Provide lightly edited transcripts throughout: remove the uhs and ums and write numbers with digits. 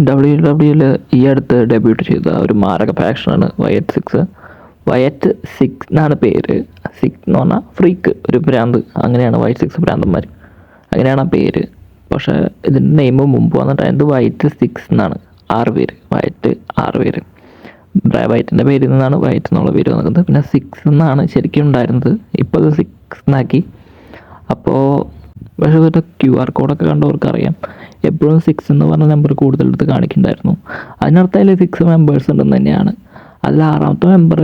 WWE ഈ അടുത്ത് debut ചെയ്ത ഒരു മാരക ഫാക്ഷനാണ് വയറ്റ് സിക്സ്. വയറ്റ് സിക്സ് എന്നാണ് പേര്. സിക്സ് എന്ന് പറഞ്ഞാൽ ഫ്രീക്ക്, ഒരു ഭ്രാന്ത്, അങ്ങനെയാണ് വയറ്റ് സിക്സ് ഭ്രാന്തന്മാർ, അങ്ങനെയാണ് ആ പേര്. പക്ഷേ ഇതിൻ്റെ നെയിം മുമ്പ് വന്നിട്ടായത് വയറ്റ് സിക്സ് എന്നാണ്. 6 പേര്, വയറ്റ് 6 പേര്. വയറ്റിൻ്റെ പേരിൽ നിന്നാണ് വയറ്റ് എന്നുള്ള പേര് വന്നത്. പിന്നെ സിക്സ് എന്നാണ് ശരിക്കും ഉണ്ടായിരുന്നത്, ഇപ്പോൾ അത് 6 എന്നാക്കി. അപ്പോൾ പക്ഷേ ഇവരുടെ QR കോഡൊക്കെ കണ്ടവർക്ക് അറിയാം, എപ്പോഴും 6 എന്ന് പറഞ്ഞ നമ്പർ കൂടുതലെടുത്ത് കാണിക്കുന്നുണ്ടായിരുന്നു. അതിനർത്ഥം അതിൽ 6 മെമ്പേഴ്സ് ഉണ്ടെന്ന് തന്നെയാണ്. അതിൽ 6ാമത്തെ മെമ്പർ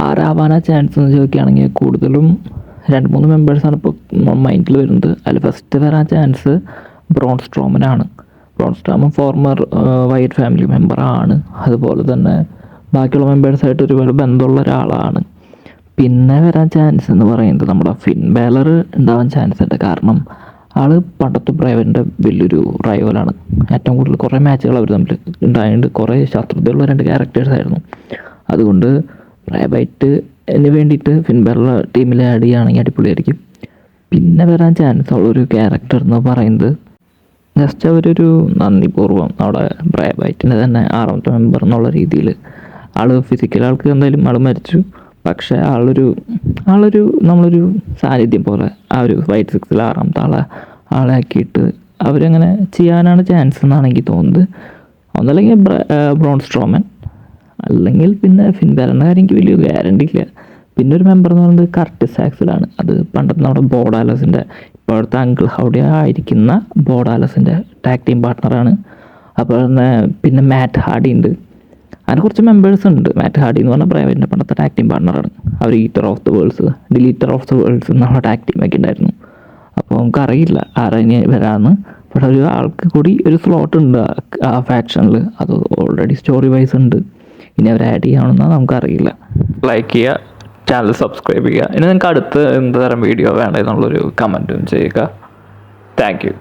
ആരാവാനാ ചാൻസ് എന്ന് ചോദിക്കുകയാണെങ്കിൽ കൂടുതലും 2-3 മെമ്പേഴ്സാണ് ഇപ്പോൾ മൈൻഡിൽ വരുന്നത്. അതിൽ ഫസ്റ്റ് വരാൻ ചാൻസ് ബ്രോൺ സ്ട്രോമനാണ്. Braun Strowman former Wyatt family മെമ്പറാണ്. അതുപോലെ തന്നെ ബാക്കിയുള്ള മെമ്പേഴ്സായിട്ട് ഒരുപാട് ബന്ധമുള്ള ഒരാളാണ്. പിന്നെ വരാൻ ചാൻസ് എന്ന് പറയുന്നത് നമ്മുടെ ഫിൻ ബാലർ ഉണ്ടാവാൻ ചാൻസ് ഉണ്ട്. കാരണം ആൾ പണ്ടത്തെ ബ്രേവൻ്റെ വലിയൊരു റൈവലാണ്. ഏറ്റവും കൂടുതൽ കുറേ മാച്ചുകൾ അവർ തമ്മിൽ ഉണ്ടായതുകൊണ്ട് കുറേ ശത്രുതയുള്ള 2 ക്യാരക്ടേഴ്സായിരുന്നു. അതുകൊണ്ട് ബ്രേവൈറ്റിന് വേണ്ടിയിട്ട് ഫിൻ ബാലർ ടീമിൽ ആഡ് ചെയ്യുകയാണെങ്കിൽ അടിപൊളിയായിരിക്കും. പിന്നെ വരാൻ ചാൻസ് ഉള്ളൊരു ക്യാരക്ടർ എന്ന് പറയുന്നത് ജസ്റ്റ് അവരൊരു നന്ദിപൂർവ്വം നമ്മുടെ ബ്രേവൈറ്റിൻ്റെ തന്നെ 6ാമത്തെ മെമ്പർ എന്നുള്ള രീതിയിൽ ആൾ ഫിസിക്കൽ ആൾക്ക് എന്തായാലും ആൾ മരിച്ചു, പക്ഷേ ആളൊരു നമ്മളൊരു സാന്നിധ്യം പോലെ ആ ഒരു വൈറ്റ് സിക്സിൽ 6ാമത്തെ ആളെ ആക്കിയിട്ട് അവരങ്ങനെ ചെയ്യാനാണ് ചാൻസ് എന്നാണ് എനിക്ക് തോന്നുന്നത്. ഒന്നല്ലെങ്കിൽ ബ്രോൺ സ്ട്രോമൻ, അല്ലെങ്കിൽ പിന്നെ ഫിൻ ബാലറിൻ്റെ കാര്യം എനിക്ക് വലിയ ഗ്യാരണ്ടി ഇല്ല. പിന്നെ ഒരു മെമ്പർ എന്ന് പറയുന്നത് കർട്ടിസ് ആക്സിലാണ്. അത് പണ്ടത്തെ നമ്മുടെ ബോഡാലസിൻ്റെ ഇപ്പോഴത്തെ അങ്കിൾ ഹൗഡി ആയിരിക്കുന്ന ബോഡാലസിൻ്റെ ടാഗ് ടീം പാർട്ട്ണറാണ്. അപ്പോൾ പിന്നെ മാറ്റ് ഹാർഡി ഉണ്ട്. അങ്ങനെ കുറച്ച് മെമ്പേഴ്സ് ഉണ്ട്. മാറ്റ് ഹാർഡി എന്ന് പറഞ്ഞാൽ പ്രൈവറ്റിൻ്റെ പണ്ടത്തെ ടാഗ് ടീം പാർട്ട്ണറാണ്. അവർ eater of the worlds, deleter of the worlds എന്നുള്ള ടാഗ് ടീമൊക്കെ ഉണ്ടായിരുന്നു. അപ്പോൾ നമുക്കറിയില്ല ആരെങ്ങനെ വരാമെന്ന്. പക്ഷെ ഒരു ആൾക്ക് കൂടി ഒരു സ്ലോട്ട് ഉണ്ട് ആ ഫാക്ഷനിൽ. അത് ഓൾറെഡി സ്റ്റോറി വൈസ് ഉണ്ട്. ഇനി അവർ ആഡ് ചെയ്യണമെന്നാൽ നമുക്കറിയില്ല. ലൈക്ക് ചെയ്യുക, ചാനൽ സബ്സ്ക്രൈബ് ചെയ്യുക. ഇനി നിങ്ങൾക്ക് അടുത്ത് എന്ത് തരം വീഡിയോ വേണ്ടതെന്നുള്ളൊരു കമൻറ്റും ചെയ്യുക. Thank you.